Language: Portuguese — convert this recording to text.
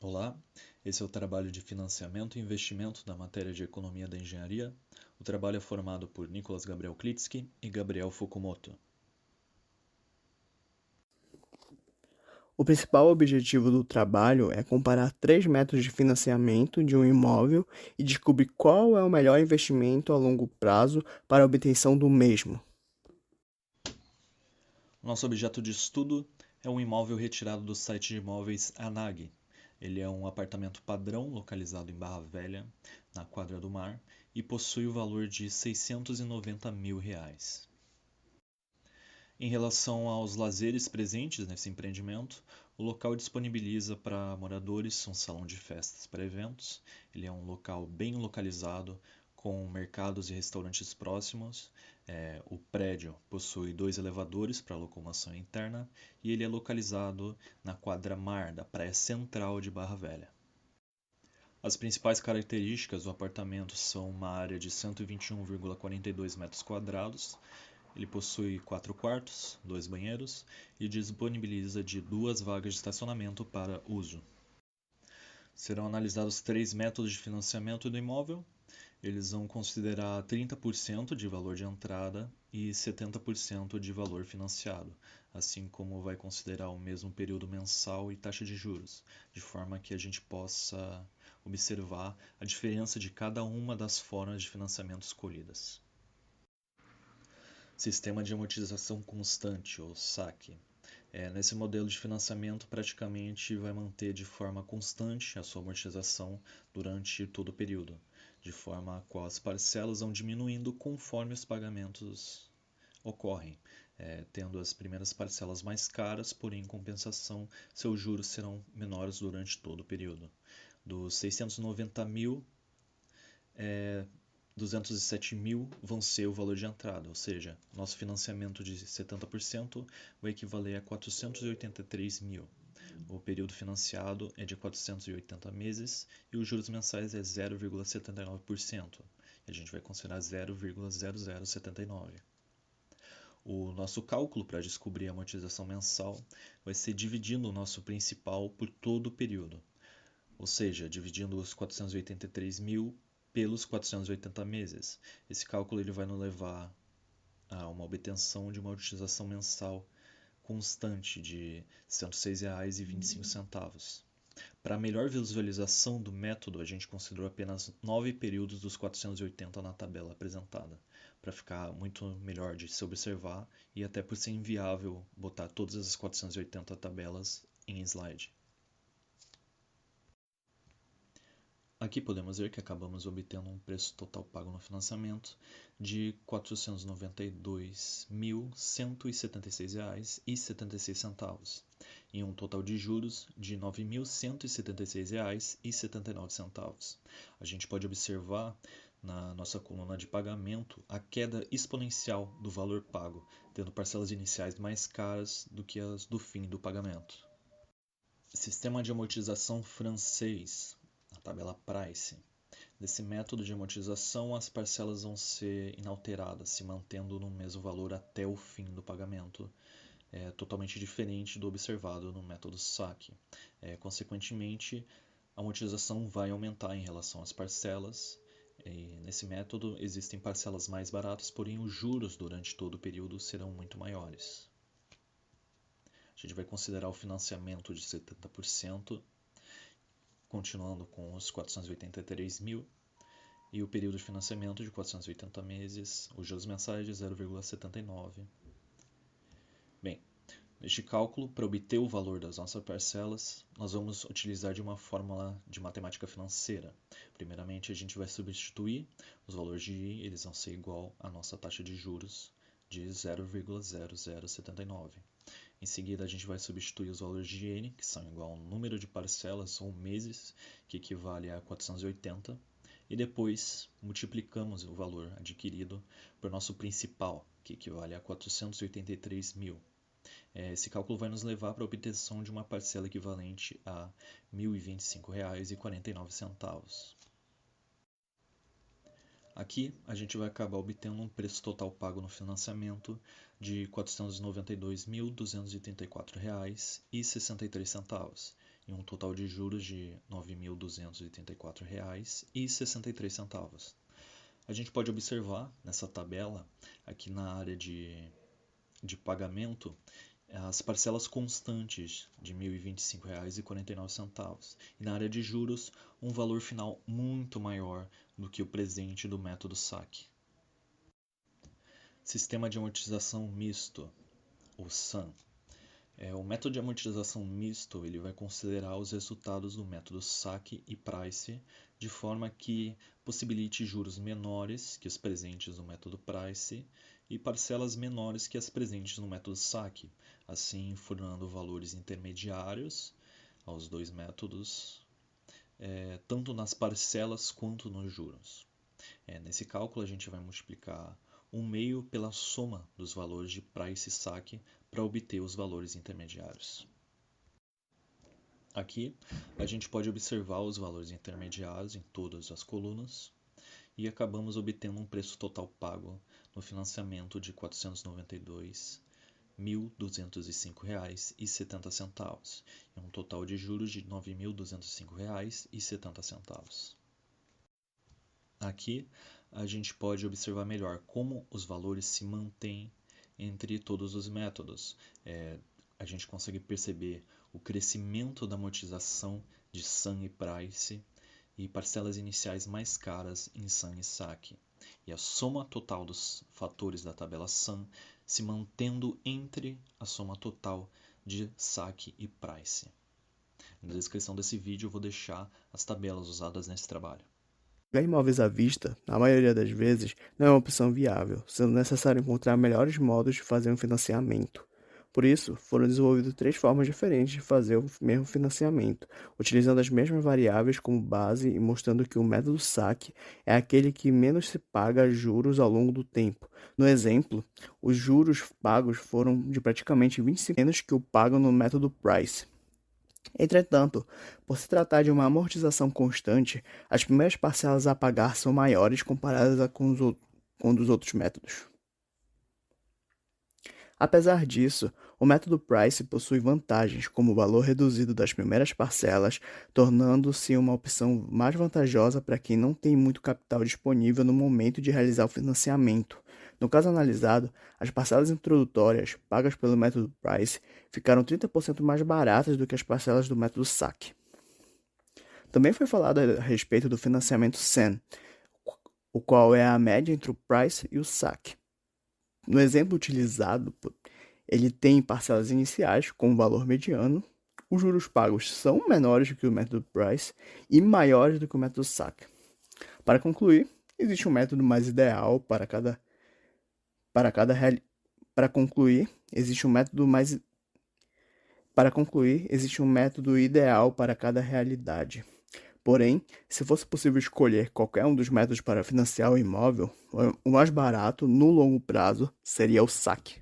Olá, esse é o trabalho de financiamento e investimento da matéria de Economia da Engenharia. O trabalho é formado por Nicolas Gabriel Klitsky e Gabriel Fukumoto. O principal objetivo do trabalho é comparar três métodos de financiamento de um imóvel e descobrir qual é o melhor investimento a longo prazo para a obtenção do mesmo. Nosso objeto de estudo é um imóvel retirado do site de imóveis ANAG. Ele é um apartamento padrão localizado em Barra Velha, na Quadra do Mar, e possui o valor de R$ 690 mil. Em relação aos lazeres presentes nesse empreendimento, o local disponibiliza para moradores um salão de festas para eventos. Ele é um local bem localizado, com mercados e restaurantes próximos. O prédio possui dois elevadores para locomoção interna e ele é localizado na quadra mar da praia central de Barra Velha. As principais características do apartamento são uma área de 121,42 metros quadrados. Ele possui 4 quartos, 2 banheiros e disponibiliza de 2 vagas de estacionamento para uso. Serão analisados três métodos de financiamento do imóvel. Eles vão considerar 30% de valor de entrada e 70% de valor financiado, assim como vai considerar o mesmo período mensal e taxa de juros, de forma que a gente possa observar a diferença de cada uma das formas de financiamento escolhidas. Sistema de amortização constante, ou SAC. Nesse modelo de financiamento, praticamente vai manter de forma constante a sua amortização durante todo o período, de forma a qual as parcelas vão diminuindo conforme os pagamentos ocorrem, tendo as primeiras parcelas mais caras, porém, em compensação, seus juros serão menores durante todo o período. Dos 690 mil, 207 mil vão ser o valor de entrada, ou seja, nosso financiamento de 70% vai equivaler a 483 mil. O período financiado é de 480 meses e os juros mensais é 0,79%. A gente vai considerar 0,0079. O nosso cálculo para descobrir a amortização mensal vai ser dividindo o nosso principal por todo o período, ou seja, dividindo os 483 mil pelos 480 meses. Esse cálculo ele vai nos levar a uma obtenção de uma utilização mensal constante de R$ 106,25. Para melhor visualização do método, a gente considerou apenas 9 períodos dos 480 na tabela apresentada, para ficar muito melhor de se observar e até por ser inviável botar todas as 480 tabelas em slide. Aqui podemos ver que acabamos obtendo um preço total pago no financiamento de R$ 492.176,76 e um total de juros de R$ 9.176,79. A gente pode observar na nossa coluna de pagamento a queda exponencial do valor pago, tendo parcelas iniciais mais caras do que as do fim do pagamento. Sistema de amortização francês, a tabela Price. Nesse método de amortização, as parcelas vão ser inalteradas, se mantendo no mesmo valor até o fim do pagamento, totalmente diferente do observado no método SAC. Consequentemente, a amortização vai aumentar em relação às parcelas. E nesse método, existem parcelas mais baratas, porém os juros durante todo o período serão muito maiores. A gente vai considerar o financiamento de 70%, continuando com os 483 mil, e o período de financiamento de 480 meses, os juros mensais de 0,79. Bem, neste cálculo, para obter o valor das nossas parcelas, nós vamos utilizar de uma fórmula de matemática financeira. Primeiramente, a gente vai substituir os valores de I, eles vão ser igual à nossa taxa de juros de 0,0079. Em seguida, a gente vai substituir os valores de N, que são igual ao número de parcelas ou meses, que equivale a 480, e depois multiplicamos o valor adquirido por nosso principal, que equivale a 483 mil. Esse cálculo vai nos levar para a obtenção de uma parcela equivalente a R$ 1.025,49. Aqui a gente vai acabar obtendo um preço total pago no financiamento de R$ 492.234,63 e um total de juros de R$ 9.284,63. A gente pode observar nessa tabela, aqui na área de pagamento, as parcelas constantes de R$ 1.025,49 e na área de juros um valor final muito maior do que o presente do método saque. Sistema de amortização misto, o SAM. O método de amortização misto ele vai considerar os resultados do método saque e price de forma que possibilite juros menores que os presentes no método price e parcelas menores que as presentes no método saque, assim formando valores intermediários aos dois métodos, tanto nas parcelas quanto nos juros. Nesse cálculo a gente vai multiplicar 1/2 pela soma dos valores de price e saque para obter os valores intermediários. Aqui a gente pode observar os valores intermediários em todas as colunas e acabamos obtendo um preço total pago no financiamento de R$ 492.205,70 e um total de juros de R$ 9.205,70. Aqui a gente pode observar melhor como os valores se mantêm entre todos os métodos. A gente consegue perceber o crescimento da amortização de SAM e price e parcelas iniciais mais caras em SAM e saque. E a soma total dos fatores da tabela SAM se mantendo entre a soma total de saque e price. Na descrição desse vídeo eu vou deixar as tabelas usadas nesse trabalho. Alugar imóveis à vista, na maioria das vezes, não é uma opção viável, sendo necessário encontrar melhores modos de fazer um financiamento. Por isso, foram desenvolvidas 3 formas diferentes de fazer o mesmo financiamento, utilizando as mesmas variáveis como base e mostrando que o método saque é aquele que menos se paga juros ao longo do tempo. No exemplo, os juros pagos foram de praticamente 25% menos que o pago no método price. Entretanto, por se tratar de uma amortização constante, as primeiras parcelas a pagar são maiores comparadas com dos outros métodos. Apesar disso, o método Price possui vantagens, como o valor reduzido das primeiras parcelas, tornando-se uma opção mais vantajosa para quem não tem muito capital disponível no momento de realizar o financiamento. No caso analisado, as parcelas introdutórias pagas pelo método Price ficaram 30% mais baratas do que as parcelas do método saque. Também foi falado a respeito do financiamento SAM, o qual é a média entre o Price e o saque. No exemplo utilizado, ele tem parcelas iniciais com valor mediano, os juros pagos são menores do que o método Price e maiores do que o método saque. Para concluir, existe um método mais ideal para cada realidade. Porém, se fosse possível escolher qualquer um dos métodos para financiar o imóvel, o mais barato no longo prazo seria o saque.